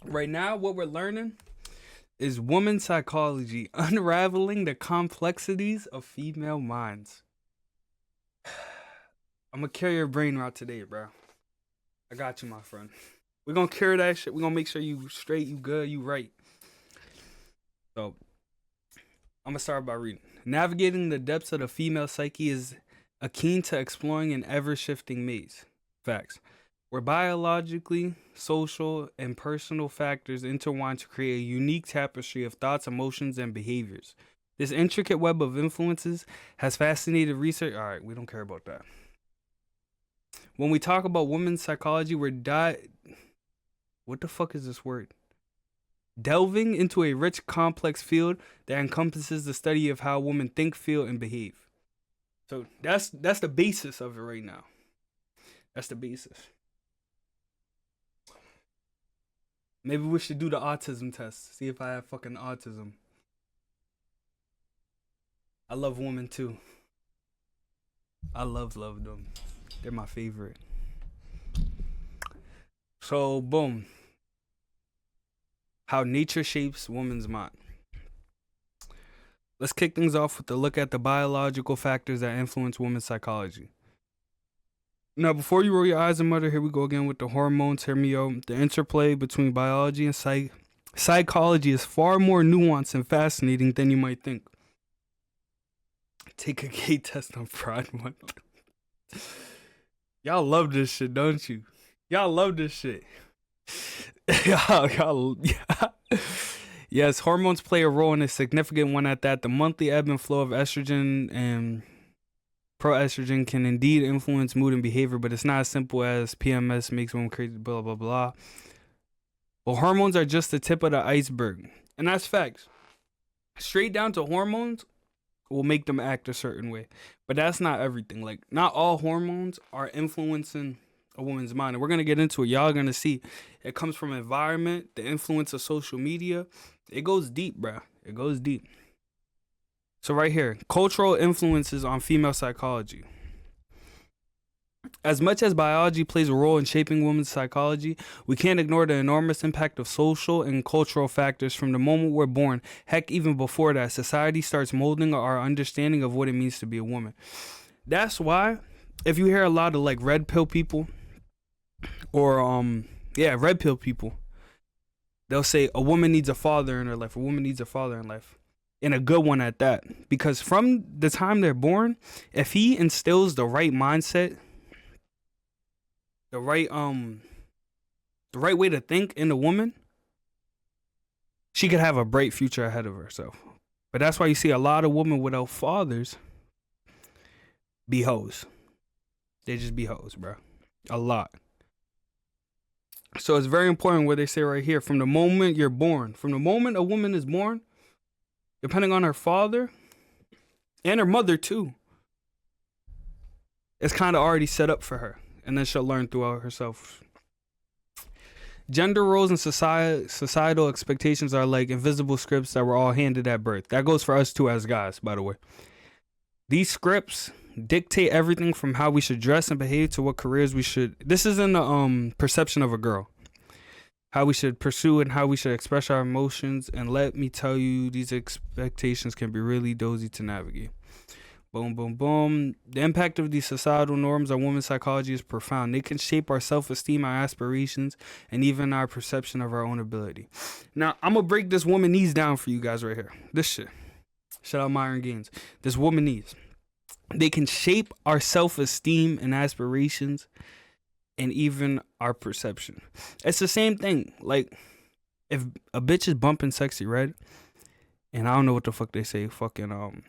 Right now, what we're learning is woman psychology, unraveling the complexities of female minds. I'm gonna carry your brain out today, bro. I got you, my friend. We're gonna carry that shit. We're gonna make sure you straight, you good, you right. So I'm gonna start by reading. Navigating the depths of the female psyche is akin to exploring an ever shifting maze. Facts. Where biologically, social, and personal factors intertwine to create a unique tapestry of thoughts, emotions, and behaviors. This intricate web of influences has fascinated research. All right, we don't care about that. When we talk about women's psychology, what the fuck is this word? Delving into a rich, complex field that encompasses the study of how women think, feel, and behave. So that's the basis of it right now. That's the basis. Maybe we should do the autism test. See if I have fucking autism. I love women too. I love them. They're my favorite. So boom. How nature shapes woman's mind. Let's kick things off with a look at the biological factors that influence women's psychology. Now, before you roll your eyes and mutter, here we go again with the hormones. Hear me out. The interplay between biology and psychology is far more nuanced and fascinating than you might think. Take a gay test on Pride Month. Y'all love this shit, don't you? Y'all love this shit. Yeah. Yes, hormones play a role in a significant one at that. The monthly ebb and flow of estrogen and proestrogen can indeed influence mood and behavior, but it's not as simple as PMS makes women crazy, blah, blah, blah. But hormones are just the tip of the iceberg. And that's facts. Straight down to hormones will make them act a certain way. But that's not everything. Like, not all hormones are influencing a woman's mind. And we're going to get into it. Y'all are going to see. It comes from environment, the influence of social media. It goes deep, bruh. It goes deep. So right here, cultural influences on female psychology. As much as biology plays a role in shaping women's psychology, we can't ignore the enormous impact of social and cultural factors from the moment we're born. Heck, even before that, society starts molding our understanding of what it means to be a woman. That's why, if you hear a lot of like red pill people, or red pill people, they'll say a woman needs a father in her life. A woman needs a father in life. And a good one at that. Because from the time they're born, if he instills the right mindset, the right way to think in the woman, she could have a bright future ahead of herself. But that's why you see a lot of women without fathers be hoes. They just be hoes, bro. A lot. So it's very important what they say right here. From the moment you're born, from the moment a woman is born, depending on her father and her mother too, it's kind of already set up for her. And then she'll learn throughout herself. Gender roles and societal expectations are like invisible scripts that were all handed at birth. That goes for us too as guys, by the way. These scripts dictate everything from how we should dress and behave to what careers we should. This is in the perception of a girl. How we should pursue and how we should express our emotions. And let me tell you, these expectations can be really dozy to navigate. Boom, boom, boom. The impact of these societal norms on women's psychology is profound. They can shape our self-esteem, our aspirations, and even our perception of our own ability. Now, I'm going to break this woman needs down for you guys right here. This shit. Shout out Myron Gaines. This woman needs. They can shape our self-esteem and aspirations and even our perception. It's the same thing. Like, if a bitch is bumping sexy, right? And I don't know what the fuck they say. Fucking,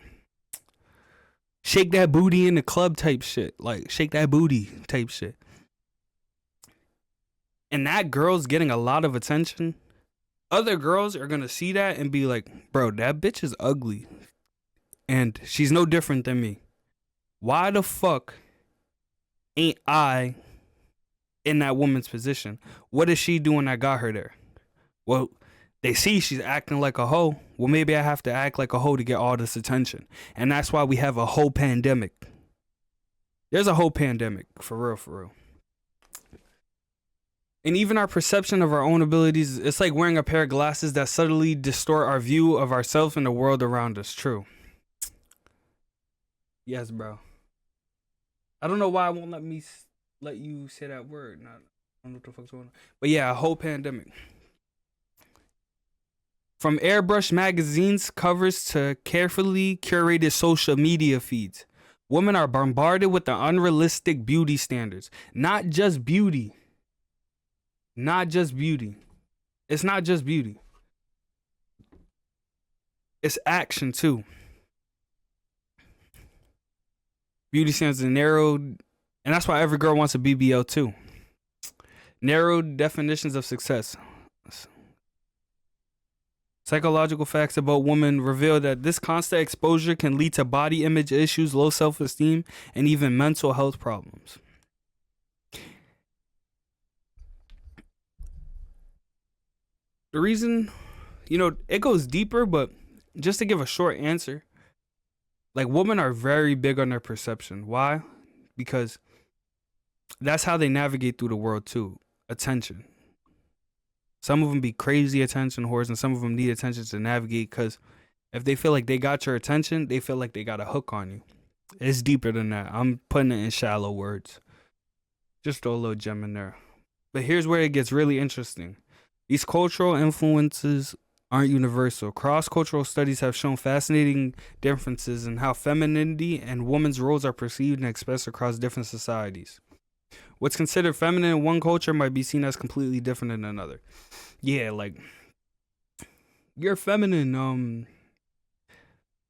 shake that booty in the club type shit. Like, shake that booty type shit. And that girl's getting a lot of attention. Other girls are going to see that and be like, bro, that bitch is ugly. And she's no different than me. Why the fuck ain't I in that woman's position? What is she doing that got her there? Well, they see she's acting like a hoe. Well, maybe I have to act like a hoe to get all this attention. And that's why we have a hoe pandemic. There's a hoe pandemic. For real, for real. And even our perception of our own abilities, it's like wearing a pair of glasses that subtly distort our view of ourselves and the world around us. True. Yes, bro. I don't know why it won't let you say that word. I don't know what the fuck's going on. But yeah, a whole pandemic. From airbrush magazines covers to carefully curated social media feeds, women are bombarded with the unrealistic beauty standards. Not just beauty. Not just beauty. It's not just beauty. It's action too. Beauty standards are narrowed, and that's why every girl wants a BBL too. Narrowed definitions of success. Psychological facts about women reveal that this constant exposure can lead to body image issues, low self-esteem, and even mental health problems. The reason, it goes deeper, but just to give a short answer, like women are very big on their perception. Why? Because that's how they navigate through the world too. Attention. Some of them be crazy attention whores, and some of them need attention to navigate, because if they feel like they got your attention, they feel like they got a hook on you. It's deeper than that. I'm putting it in shallow words. Just throw a little gem in there. But here's where it gets really interesting. These cultural influences aren't universal. Cross-cultural studies have shown fascinating differences in how femininity and women's roles are perceived and expressed across different societies. What's considered feminine in one culture might be seen as completely different in another. Yeah, like, you're feminine,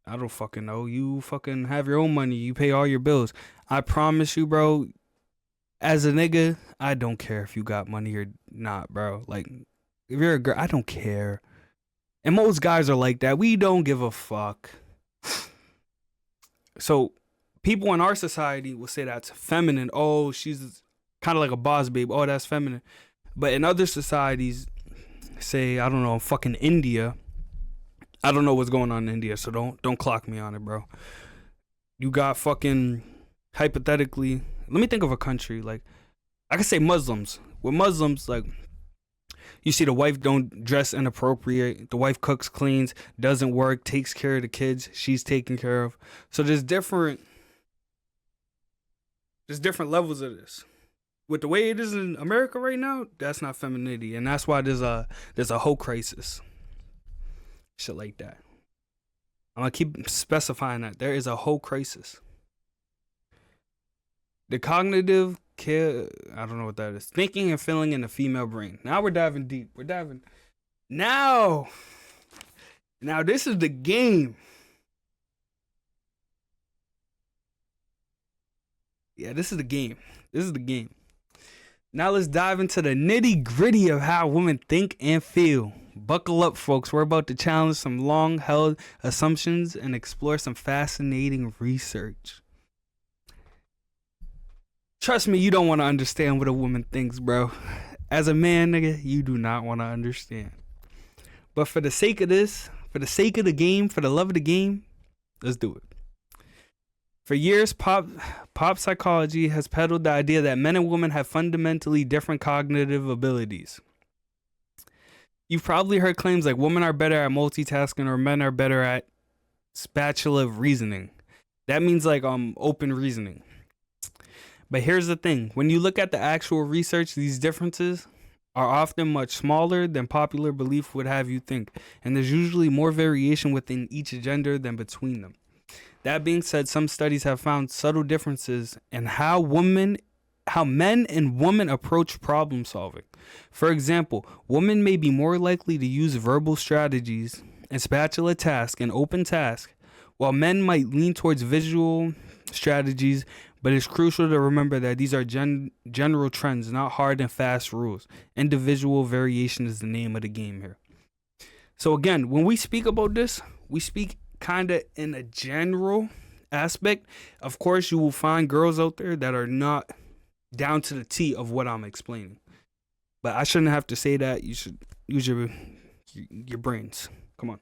I don't fucking know. You fucking have your own money. You pay all your bills. I promise you, bro, as a nigga, I don't care if you got money or not, bro. Like, if you're a girl, I don't care. And most guys are like that. We don't give a fuck. So, people in our society will say that's feminine. Oh, she's kind of like a boss babe. Oh, that's feminine. But in other societies, say, I don't know, fucking India. I don't know what's going on in India, so don't clock me on it, bro. You got fucking, hypothetically, let me think of a country. Like, I could say Muslims. With Muslims, like, you see the wife don't dress inappropriate. The wife cooks, cleans, doesn't work, takes care of the kids. She's taken care of. So there's different levels of this. With the way it is in America right now, that's not femininity, and that's why there's a whole crisis. Shit like that. I'm gonna keep specifying that there is a whole crisis. The cognitive care, I don't know what that is. Thinking and feeling in the female brain. Now we're diving deep. Now this is the game. Yeah, this is the game. Now let's dive into the nitty gritty of how women think and feel. Buckle up, folks. We're about to challenge some long-held assumptions and explore some fascinating research. Trust me, you don't want to understand what a woman thinks, bro. As a man, nigga, you do not want to understand. But for the sake of this, for the sake of the game, for the love of the game, let's do it. For years, pop psychology has peddled the idea that men and women have fundamentally different cognitive abilities. You've probably heard claims like women are better at multitasking or men are better at spatula reasoning. That means like open reasoning. But here's the thing. When you look at the actual research, these differences are often much smaller than popular belief would have you think. And there's usually more variation within each gender than between them. That being said, some studies have found subtle differences in how men and women approach problem solving. For example, women may be more likely to use verbal strategies and spatula task and open task, while men might lean towards visual strategies, but it's crucial to remember that these are general trends, not hard and fast rules. Individual variation is the name of the game here. So again, when we speak about this, we speak kind of in a general aspect. Of course, you will find girls out there that are not down to the T of what I'm explaining. But I shouldn't have to say that. You should use your brains. Come on.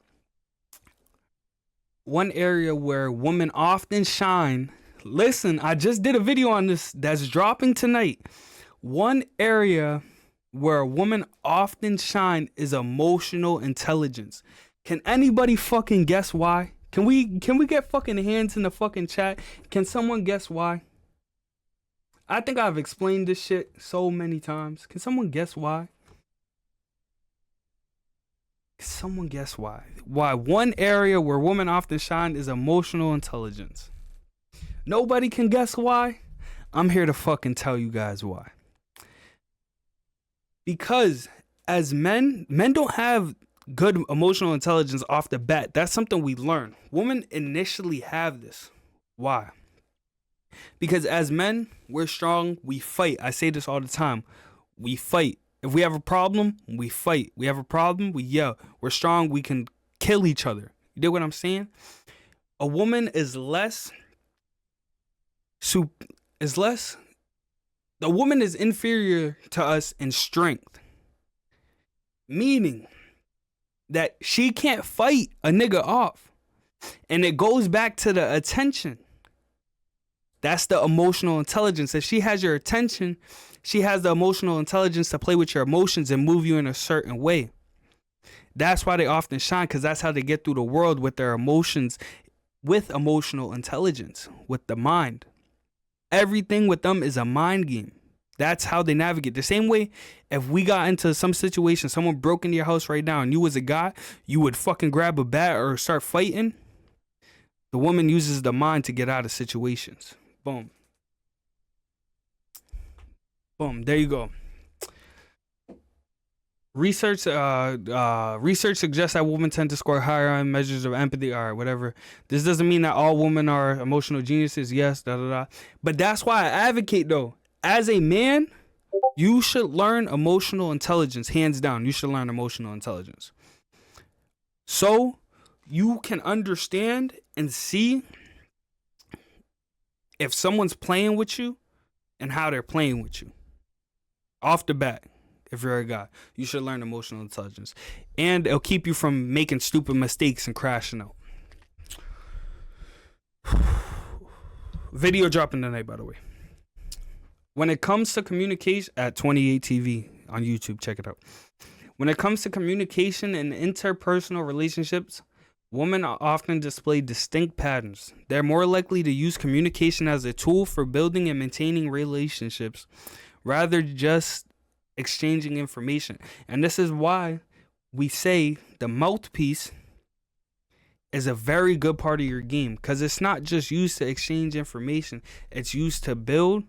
One area where women often shine. Listen, I just did a video on this that's dropping tonight. One area where a woman often shine is emotional intelligence. Can anybody fucking guess why? Can we get fucking hands in the fucking chat? Can someone guess why? I think I've explained this shit so many times. Can someone guess why? Can someone guess why? Why one area where women often shine is emotional intelligence. Nobody can guess why? I'm here to fucking tell you guys why. Because as men don't have good emotional intelligence off the bat. That's something we learn. Women initially have this. Why? Because as men, we're strong, we fight. I say this all the time. We fight. If we have a problem, we fight. We have a problem, we yell. We're strong, we can kill each other. You dig what I'm saying? A woman is less. The woman is inferior to us in strength. Meaning that she can't fight a nigga off. And it goes back to the attention. That's the emotional intelligence. If she has your attention, she has the emotional intelligence to play with your emotions and move you in a certain way. That's why they often shine, because that's how they get through the world with their emotions, with emotional intelligence, with the mind. Everything with them is a mind game. That's how they navigate. The same way, if we got into some situation, someone broke into your house right now and you was a guy, you would fucking grab a bat or start fighting. The woman uses the mind to get out of situations. Boom. Boom. There you go. Research suggests that women tend to score higher on measures of empathy. All right, whatever. This doesn't mean that all women are emotional geniuses. Yes, But that's why I advocate, though. As a man, you should learn emotional intelligence. Hands down, you should learn emotional intelligence. So you can understand and see if someone's playing with you and how they're playing with you. Off the bat, if you're a guy, you should learn emotional intelligence. And it'll keep you from making stupid mistakes and crashing out. Video dropping tonight, by the way. When it comes to communication, at 28 TV on YouTube, check it out. When it comes to communication and interpersonal relationships, women often display distinct patterns. They're more likely to use communication as a tool for building and maintaining relationships, rather just exchanging information. And this is why we say the mouthpiece is a very good part of your game, because it's not just used to exchange information. It's used to build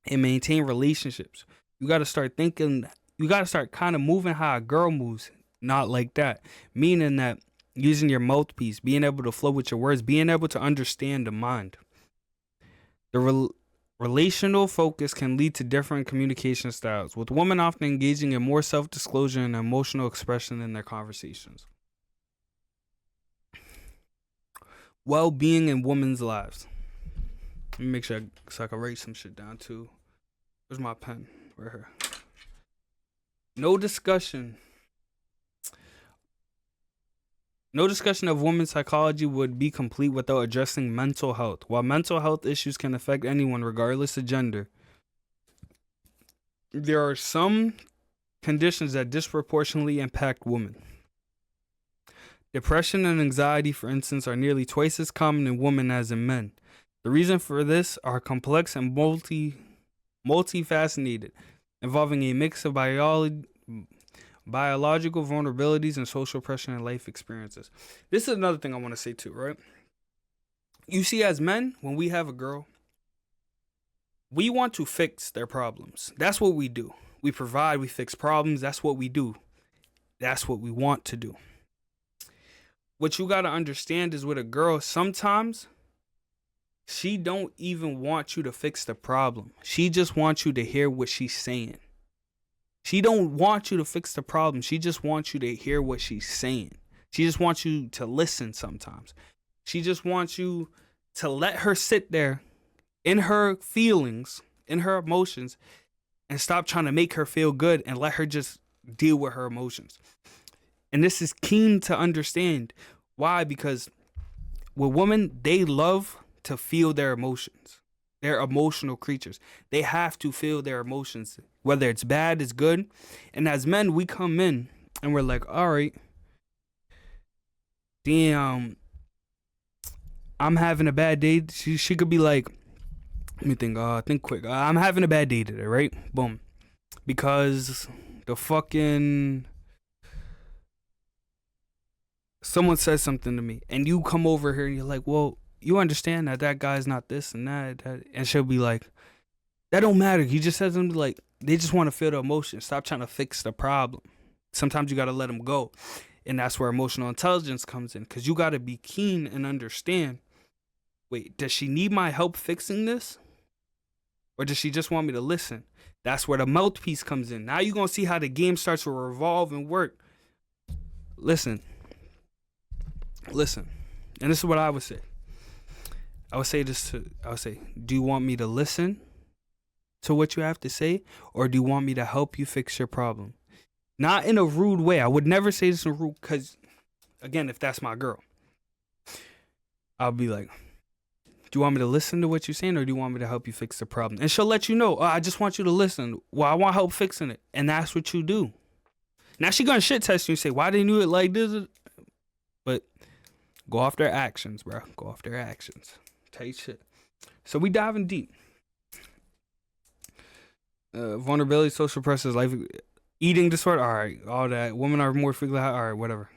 and maintain relationships. You got to start thinking, you got to start kind of moving how a girl moves, not like that. Meaning that using your mouthpiece, being able to flow with your words, being able to understand the mind. The relational focus can lead to different communication styles, with women often engaging in more self-disclosure and emotional expression in their conversations. Well-being in women's lives. Let me make sure so I can write some shit down too. Where's my pen? Right here. No discussion of women's psychology would be complete without addressing mental health. While mental health issues can affect anyone regardless of gender, there are some conditions that disproportionately impact women. Depression and anxiety, for instance, are nearly twice as common in women as in men. The reason for this are complex and multifaceted, involving a mix of biological vulnerabilities and social pressure and life experiences. This is another thing I want to say too, right? You see, as men, when we have a girl, we want to fix their problems. That's what we do. We provide, we fix problems. That's what we do. That's what we want to do. What you got to understand is with a girl, sometimes she don't even want you to fix the problem. She just wants you to hear what she's saying. She don't want you to fix the problem. She just wants you to hear what she's saying. She just wants you to listen sometimes. She just wants you to let her sit there in her feelings, in her emotions, and stop trying to make her feel good and let her just deal with her emotions. And this is keen to understand. Why? Because with women, they love to feel their emotions. They're emotional creatures. They have to feel their emotions, whether it's bad, it's good. And as men, we come in and we're like, all right, damn, I'm having a bad day. She could be like, let me think quick. I'm having a bad day today, right? Boom. Because the fucking someone says something to me and you come over here and you're like, well, you understand that guy's not this and that. And she'll be like, that don't matter. He just says something like, they just want to feel the emotion. Stop trying to fix the problem. Sometimes you got to let them go. And that's where emotional intelligence comes in, because you got to be keen and understand, wait, does she need my help fixing this? Or does she just want me to listen? That's where the mouthpiece comes in. Now you're going to see how the game starts to revolve and work. Listen. And this is what I would say. I would say, do you want me to listen to what you have to say? Or do you want me to help you fix your problem? Not in a rude way. I would never say this in a rude, because, again, if that's my girl, I'll be like, do you want me to listen to what you're saying, or do you want me to help you fix the problem? And she'll let you know, I just want you to listen. Well, I want help fixing it. And that's what you do. Now she gonna shit test you and say, why didn't you do it like this? But go off their actions, bro. Go off their actions. Tight shit. So we diving deep. Vulnerability, social pressures, life, eating disorder. All right, all that. Women are more frequently. All right, whatever.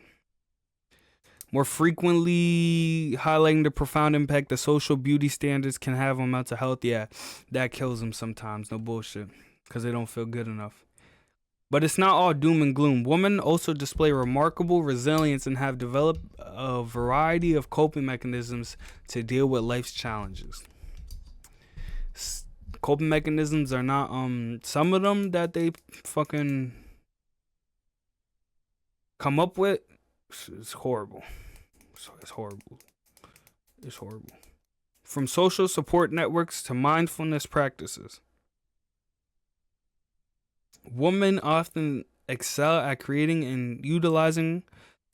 More frequently highlighting the profound impact the social beauty standards can have on mental health. Yeah, that kills them sometimes. No bullshit, because they don't feel good enough. But it's not all doom and gloom. Women also display remarkable resilience and have developed a variety of coping mechanisms to deal with life's challenges. Coping mechanisms are not, some of them that they fucking come up with, it's horrible. It's horrible. It's horrible. From social support networks to mindfulness practices. Women often excel at creating and utilizing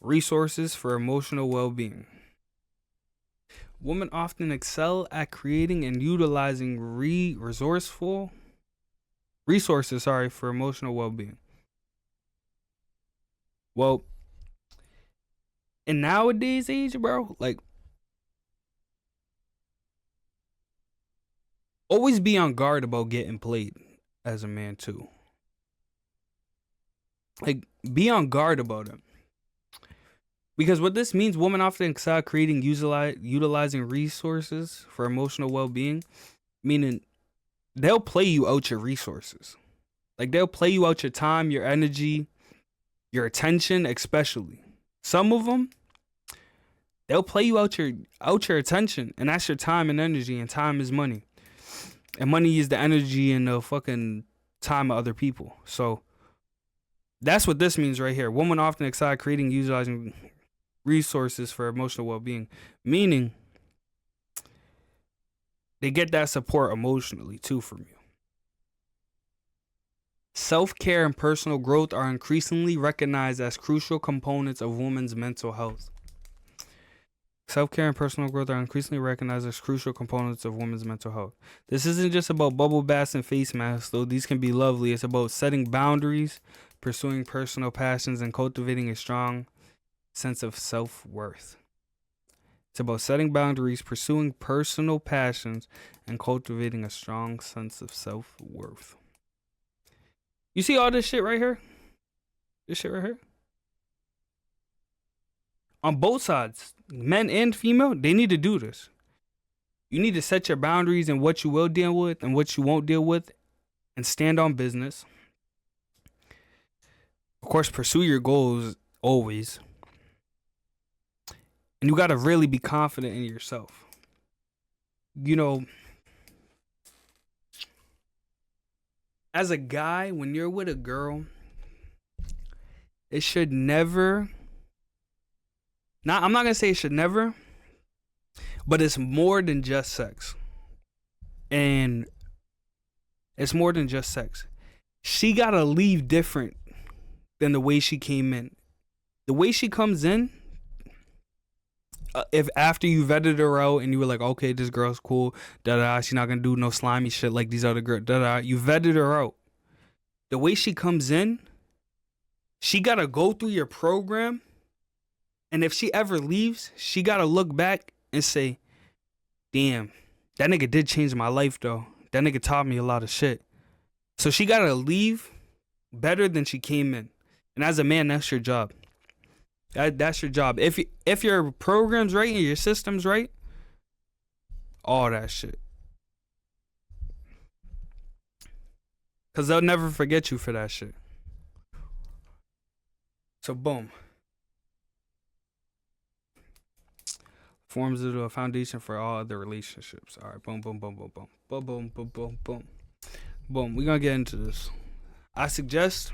resources for emotional well-being. Women often excel at creating and utilizing resources for emotional well-being. Well, in nowadays age, bro, like, always be on guard about getting played as a man too. Like, be on guard about it. Because what this means, women often excel at creating, utilizing resources for emotional well-being, meaning they'll play you out your resources. Like, they'll play you out your time, your energy, your attention, especially. Some of them, they'll play you out your attention, and that's your time and energy, and time is money. And money is the energy and the fucking time of other people. So that's what this means right here. Women often excel at creating, utilizing resources for emotional well-being, meaning they get that support emotionally too from you. Self-care and personal growth are increasingly recognized as crucial components of women's mental health. Self-care and personal growth are increasingly recognized as crucial components of women's mental health. This isn't just about bubble baths and face masks, though these can be lovely. It's about setting boundaries, pursuing personal passions, and cultivating a strong sense of self-worth. It's about setting boundaries, pursuing personal passions, and cultivating a strong sense of self-worth. You see all this shit right here? This shit right here? On both sides, men and female, they need to do this. You need to set your boundaries and what you will deal with and what you won't deal with, and stand on business. Of course, pursue your goals always. And you got to really be confident in yourself. You know, as a guy, when you're with a girl, it should never, I'm not going to say it should never, but it's more than just sex. And it's more than just sex. She got to leave different than the way she came in. The way she comes in, if after you vetted her out and you were like, okay, this girl's cool, da da, she's not gonna do no slimy shit like these other girls, da da. You vetted her out. The way she comes in, she gotta go through your program, and if she ever leaves, she gotta look back and say, damn, that nigga did change my life though. That nigga taught me a lot of shit. So she gotta leave better than she came in. And as a man, that's your job. That's your job. If your program's right and your system's right, all that shit. Cause they'll never forget you for that shit. So boom. Forms into a foundation for all other relationships. All right, boom, boom, boom, boom, boom, boom, boom, boom, boom, boom, boom. We're gonna get into this. I suggest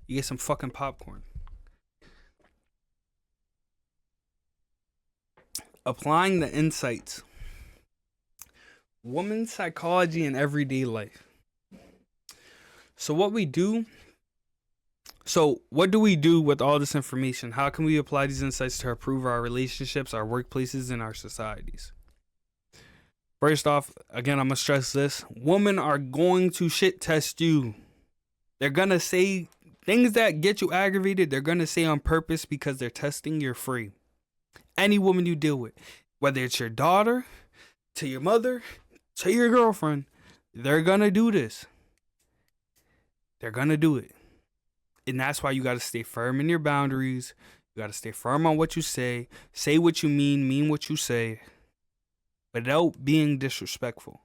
you get some fucking popcorn. Applying the insights. Women's psychology in everyday life. So what do we do with all this information? How can we apply these insights to improve our relationships, our workplaces, and our societies? First off, again, I'm going to stress this. Women are going to shit test you. They're going to say things that get you aggravated. They're going to say on purpose because they're testing your free. Any woman you deal with, whether it's your daughter, to your mother, to your girlfriend, they're going to do this. They're going to do it. And that's why you got to stay firm in your boundaries. You got to stay firm on what you say. Say what you mean what you say, without being disrespectful.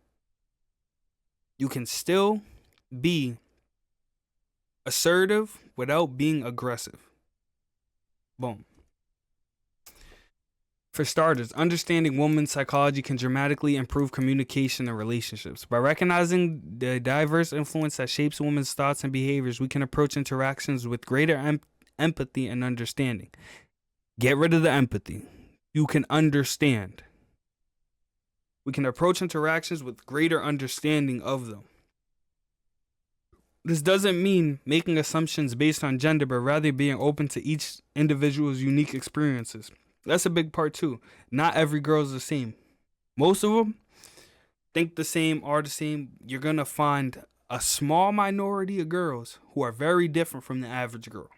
You can still be assertive without being aggressive. Boom. For starters, understanding women's psychology can dramatically improve communication and relationships. By recognizing the diverse influence that shapes women's thoughts and behaviors, we can approach interactions with greater empathy and understanding. Get rid of the empathy. You can understand. We can approach interactions with greater understanding of them. This doesn't mean making assumptions based on gender, but rather being open to each individual's unique experiences. That's a big part too. Not every girl is the same. Most of them think the same, are the same. You're going to find a small minority of girls who are very different from the average girl.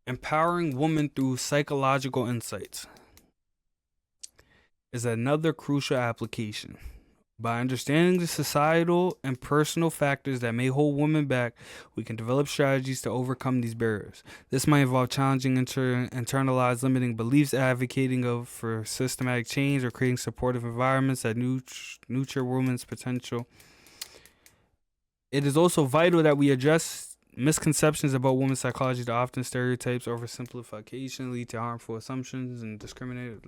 Empowering women through psychological insights is another crucial application. By understanding the societal and personal factors that may hold women back, we can develop strategies to overcome these barriers. This might involve challenging internalized limiting beliefs, advocating for systematic change, or creating supportive environments that nurture women's potential. It is also vital that we address misconceptions about women's psychology that often stereotypes, oversimplification, lead to harmful assumptions, and discriminate.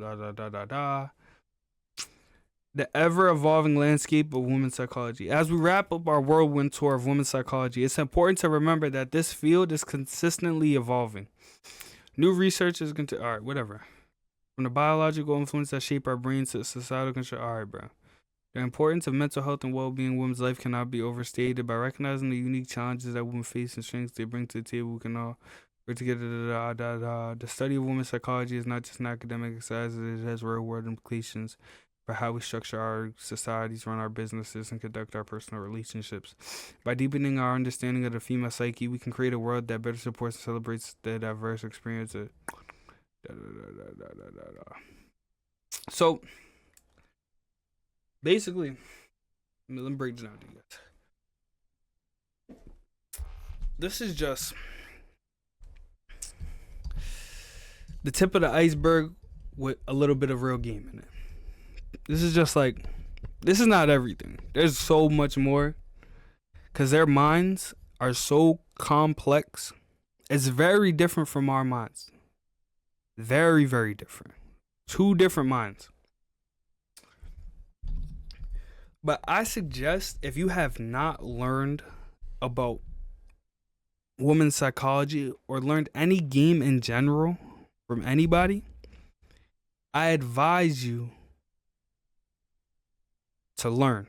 The ever-evolving landscape of women's psychology. As we wrap up our whirlwind tour of women's psychology, it's important to remember that this field is consistently evolving. New research is going to... All right, whatever. From the biological influence that shape our brains to societal control... All right, bro. The importance of mental health and well-being in women's life cannot be overstated. By recognizing the unique challenges that women face and strengths they bring to the table, we can all work together. The study of women's psychology is not just an academic exercise, it has real-world implications for how we structure our societies, run our businesses, and conduct our personal relationships. By deepening our understanding of the female psyche, we can create a world that better supports and celebrates the diverse experiences. So, basically, let me break this down to you guys. This is just the tip of the iceberg with a little bit of real game in it. This is just like, this is not everything. There's so much more. Because their minds are so complex. It's very different from our minds. Very, very different. Two different minds. But I suggest if you have not learned about women's psychology or learned any game in general from anybody, I advise you to learn.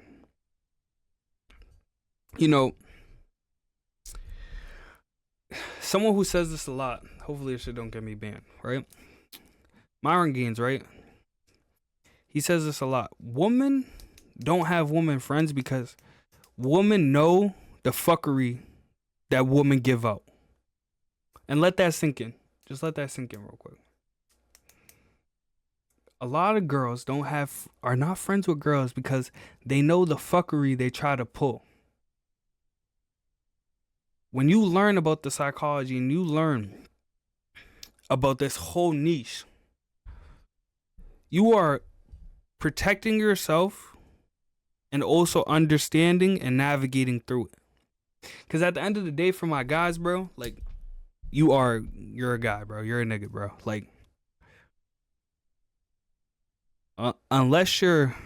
You know, someone who says this a lot, hopefully this shit don't get me banned, right? Myron Gaines, right? He says this a lot. Women don't have woman friends because women know the fuckery that women give out. And let that sink in. Just let that sink in real quick. A lot of girls are not friends with girls because they know the fuckery they try to pull. When you learn about the psychology and you learn about this whole niche, you are protecting yourself and also understanding and navigating through it. Because at the end of the day, for my guys, bro, like, you're a guy, bro. You're a nigga, bro. Like, unless you're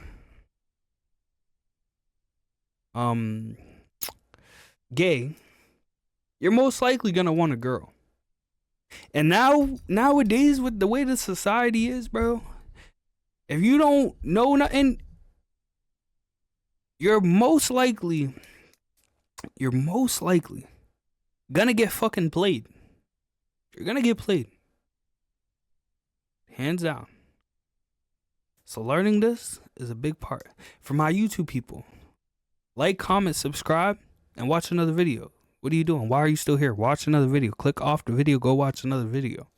gay, you're most likely gonna want a girl. And nowadays, with the way the society is, bro, if you don't know nothing, you're most likely gonna get fucking played. You're gonna get played. Hands down. So learning this is a big part. For my YouTube people, like, comment, subscribe, and watch another video. What are you doing? Why are you still here? Watch another video. Click off the video. Go watch another video.